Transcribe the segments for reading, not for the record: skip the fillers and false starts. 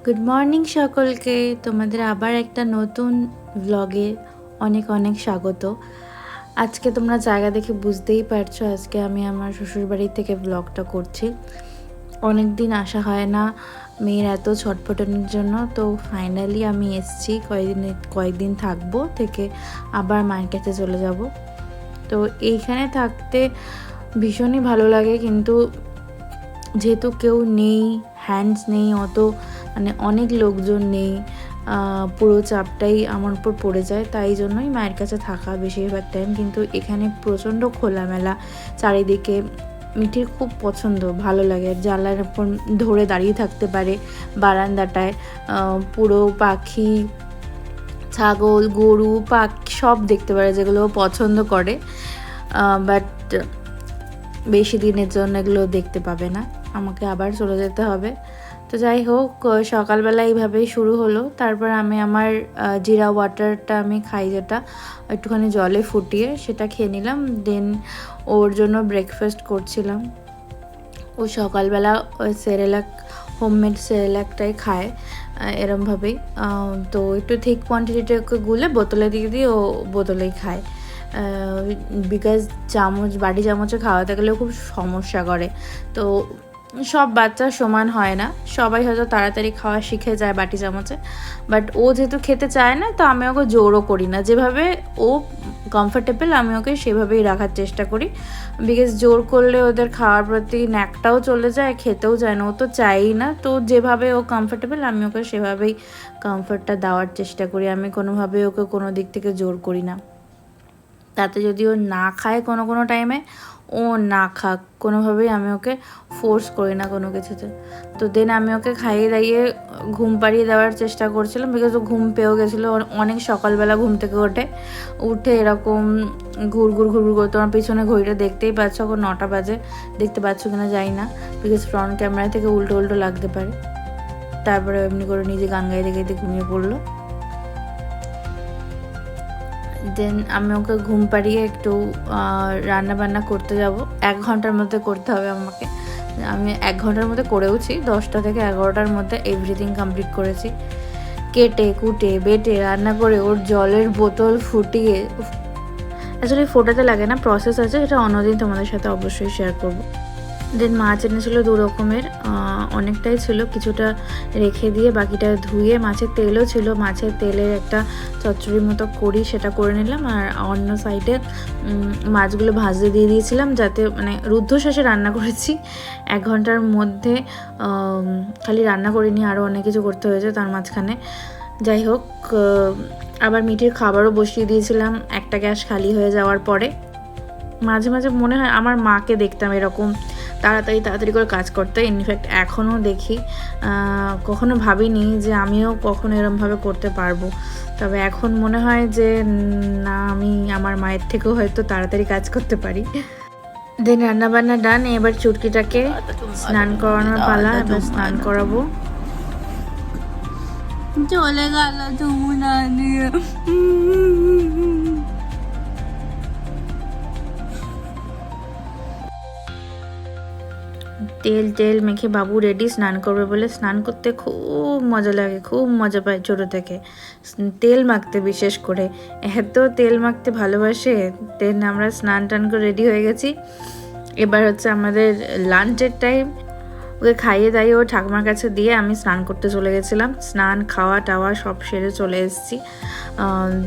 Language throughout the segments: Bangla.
গুড মর্নিং সকলকে, তোমাদের আবার একটা নতুন ব্লগে অনেক অনেক স্বাগত। আজকে তোমরা জায়গা দেখে বুঝতেই পারছো, আজকে আমি আমার শ্বশুরবাড়ি থেকে ব্লগটা করছি। অনেক দিন আসা হয় না মেয়ের এত ছটফটানোর জন্য, তো ফাইনালি আমি এসছি। কয়েকদিন থাকবো, থেকে আবার মায়ের কাছে চলে যাব। তো এইখানে থাকতে ভীষণই ভালো লাগে, কিন্তু যেহেতু কেউ নেই, হ্যান্ডস নেই, মানে অনেক লোকজন নেই, পুরো চাপটাই আমার উপর পড়ে যায়। তাই জন্যই মায়ের কাছে থাকা বেশিরভাগ টাইম। কিন্তু এখানে প্রচণ্ড খোলামেলা চারিদিকে, মিঠির খুব পছন্দ, ভালো লাগে। জানলার উপর ধরে দাঁড়িয়ে থাকতে পারে বারান্দাটায়, পুরো পাখি, ছাগল, গরু, পাখি সব দেখতে পারে, যেগুলো পছন্দ করে। বাট বেশি দিনের জন্য এগুলো দেখতে পাবে না, আমাকে আবার চলে যেতে হবে। তো যাই হোক, সকালবেলা এইভাবেই শুরু হলো। তারপর আমি আমার জিরা ওয়াটারটা আমি খাই, যেটা একটুখানি জলে ফুটিয়ে সেটা খেয়ে নিলাম। দেন ওর জন্য ব্রেকফাস্ট করছিলাম। ও সকালবেলা ওই সেরেলাক, হোমমেড সেরেলাকটাই খায় এরমভাবেই। তো একটু ঠিক কোয়ান্টিটিটাকে গুলে বোতলে দিয়ে দিয়ে ও বোতলেই খায়, বিকজ বাটি চামচে খাওয়াতে গেলেও খুব সমস্যা করে। তো সব বাচ্চা সমান হয় না, সবাই হয়তো তাড়াতাড়ি খাওয়া শিখে যায় বাটি চামচে, বাট ও যেহেতু খেতে চায় না, তো আমি ওকে জোরও করি না। যেভাবে ও কমফোর্টেবল আমি ওকে সেভাবেই রাখার চেষ্টা করি, বিকজ জোর করলে ওদের খাওয়ার প্রতি ন্যাকটাও চলে যায়, খেতেও যায় না, ও তো চায়ই না। তো যেভাবে ও কমফোর্টেবল আমি ওকে সেভাবেই কমফোর্টটা দেওয়ার চেষ্টা করি। আমি কোনোভাবেই ওকে কোনো দিক থেকে জোর করি না। তাতে যদি ও না খায় কোনো টাইমে, ও না খাক, কোনোভাবেই আমি ওকে ফোর্স করি না কোনো কিছুতে। তো দেন আমি ওকে খাইয়ে দাইয়ে ঘুম পাড়িয়ে দেওয়ার চেষ্টা করছিলাম, বিকজ ও ঘুম পেয়েও গেছিলো। অনেক সকালবেলা ঘুম থেকে উঠে এরকম ঘুর করে, তোমার পিছনে ঘড়িটা দেখতেই পাচ্ছ, এখন 9টা বাজে, দেখতে পাচ্ছ কিনা জানি না, বিকজ ফ্রন্ট ক্যামেরা থেকে উল্টো লাগতে পারে। তারপরে এমনি করে নিজে গান গাইতে গাইতে ঘুমিয়ে পড়লো। দেন আমি ওকে ঘুম পাড়িয়ে একটু রান্না বান্না করতে যাব। 1 ঘন্টার মধ্যে করতে হবে আমাকে। আমি 1 ঘন্টার মধ্যে করেওছি, 10টা থেকে 11টার মধ্যে এভরিথিং কমপ্লিট করেছি। কেটে কুটে বেটে রান্না করে ওর জলের বোতল ফুটিয়ে, অ্যাকচুয়ালি ফোটাতে লাগে না, প্রসেস আছে, এটা অন্যদিন তোমাদের সাথে অবশ্যই শেয়ার করব। দেন মাছ এনেছিলো 2 রকমের, অনেকটাই ছিল, কিছুটা রেখে দিয়ে বাকিটা ধুয়ে, মাছের তেলও ছিল, মাছের তেলের একটা চচ্চড়ির মতো করি, সেটা করে নিলাম। আর অন্য সাইডে মাছগুলো ভাজতে দিয়ে দিয়েছিলাম, যাতে মানে রুদ্ধশ্বাসে রান্না করেছি 1 ঘন্টার মধ্যে। খালি রান্না করিনি, আরও অনেক কিছু করতে হয়েছে তার মাঝখানে। যাই হোক, আবার মিঠির খাবারও বসিয়ে দিয়েছিলাম একটা গ্যাস খালি হয়ে যাওয়ার পরে। মাঝে মাঝে মনে হয় আমার মাকে দেখতাম এরকম তাড়াতাড়ি করে কাজ করতে। ইনফ্যাক্ট এখনও দেখি, কখনো ভাবিনি যে আমিও কখনো এরমভাবে করতে পারবো, তবে এখন মনে হয় যে না, আমি আমার মায়ের থেকেও হয়তো তাড়াতাড়ি কাজ করতে পারি। দেন রান্নাবান্না ডান, এবার চুটকিটাকে স্নান করানোর পালা, এবার স্নান করাবো। চলে গেল তুমি না নিয়ে। তেল মেখে বাবু রেডি স্নান করবে বলে। স্নান করতে খুব মজা লাগে, খুব মজা পায় ছোটো থেকে, তেল মাখতে বিশেষ করে, এত তেল মাখতে ভালোবাসে। দেন আমরা স্নান টান করে রেডি হয়ে গেছি। এবার হচ্ছে আমাদের লাঞ্চের টাইম। ওকে খাইয়ে দাইয়ে ও ঠাকুমার কাছে দিয়ে আমি স্নান করতে চলে গেছিলাম। স্নান খাওয়া টাওয়া সব সেরে চলে এসেছি।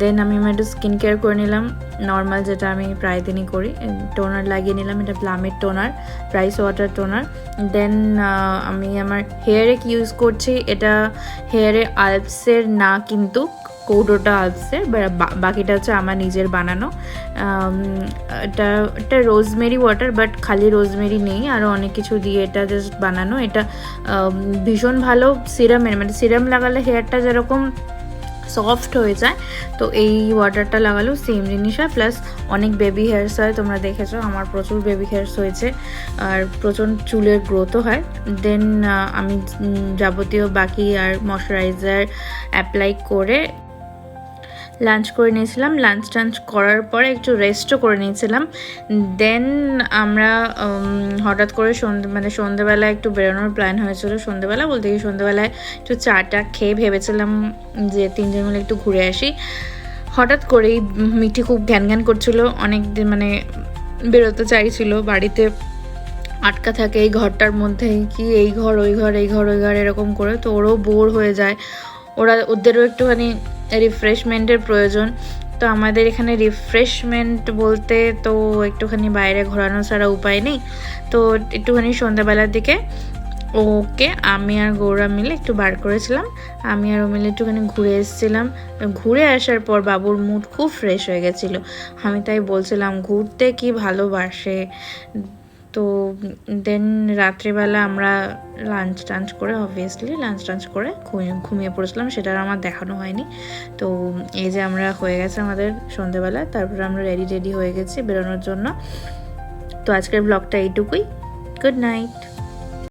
দেন আমি একটু স্কিন কেয়ার করে নিলাম, নর্মাল যেটা আমি প্রায় দিনই করি। টোনার লাগিয়ে নিলাম, এটা প্লামের টোনার, প্রাইস ওয়াটার টোনার। দেন আমি আমার হেয়ারে কি ইউজ করছি, এটা হেয়ারে আলপসের না, কিন্তু কৌটোটা আলপসের, বাকিটা হচ্ছে আমার নিজের বানানো। এটা রোজমেরি ওয়াটার, বাট খালি রোজমেরি নেই, আরও অনেক কিছু দিয়ে এটা জাস্ট বানানো। এটা ভীষণ ভালো সিরামের, মানে সিরাম লাগালে হেয়ারটা যেরকম সফট হয়ে যায়, তো এই ওয়াটারটা লাগালেও সেম জিনিস হয়। প্লাস অনেক বেবি হেয়ার্স হয়, তোমরা দেখেছো আমার প্রচুর বেবি হেয়ার্স হয়েছে, আর প্রচুর চুলের গ্রোথও হয়। দেন আমি যাবতীয় বাকি আর ময়শ্চারাইজার অ্যাপ্লাই করে লাঞ্চ করে নিয়েছিলাম। লাঞ্চ টাঞ্চ করার পরে একটু রেস্টও করে নিয়েছিলাম। দেন আমরা হঠাৎ করে সন্ধেবেলায় একটু বেরোনোর প্ল্যান হয়েছিল। সন্ধেবেলা বলতে কি সন্ধেবেলায় একটু চাটা খেয়ে ভেবেছিলাম যে 3 জন মিলে একটু ঘুরে আসি। হঠাৎ করেই মিঠি খুব ঘ্যান করছিল, অনেক দিন বেরোতে চাইছিল, বাড়িতে আটকা থাকে এই ঘরটার মধ্যে, কি এই ঘর ওই ঘর এই ঘর ওই ঘর এরকম করে। তো ওরও বোর হয়ে যায়, ওদেরও একটুখানি রিফ্রেশমেন্টের প্রয়োজন। তো আমাদের এখানে রিফ্রেশমেন্ট বলতে তো একটুখানি বাইরে ঘোরানো ছাড়া উপায় নেই। তো একটুখানি সন্ধ্যাবেলার দিকে ওকে আমি আর গৌরা মিলে একটু বার করেছিলাম। আমি আর ও মিলে একটুখানি ঘুরে এসেছিলাম। ঘুরে আসার পর বাবুর মুড খুব ফ্রেশ হয়ে গেছিলো। আমি তাই বলছিলাম ঘুরতে কি ভালোবাসে। তো দেন রাত্রিবেলা আমরা লাঞ্চ টাঞ্চ করে ঘুমিয়ে পড়েছিলাম, সেটা আর আমার দেখানো হয়নি। তো এই যে আমরা হয়ে গেছে আমাদের সন্ধ্যেবেলা, তারপরে আমরা রেডি হয়ে গেছি বেরোনোর জন্য। তো আজকের ব্লগটা এইটুকুই। Good night.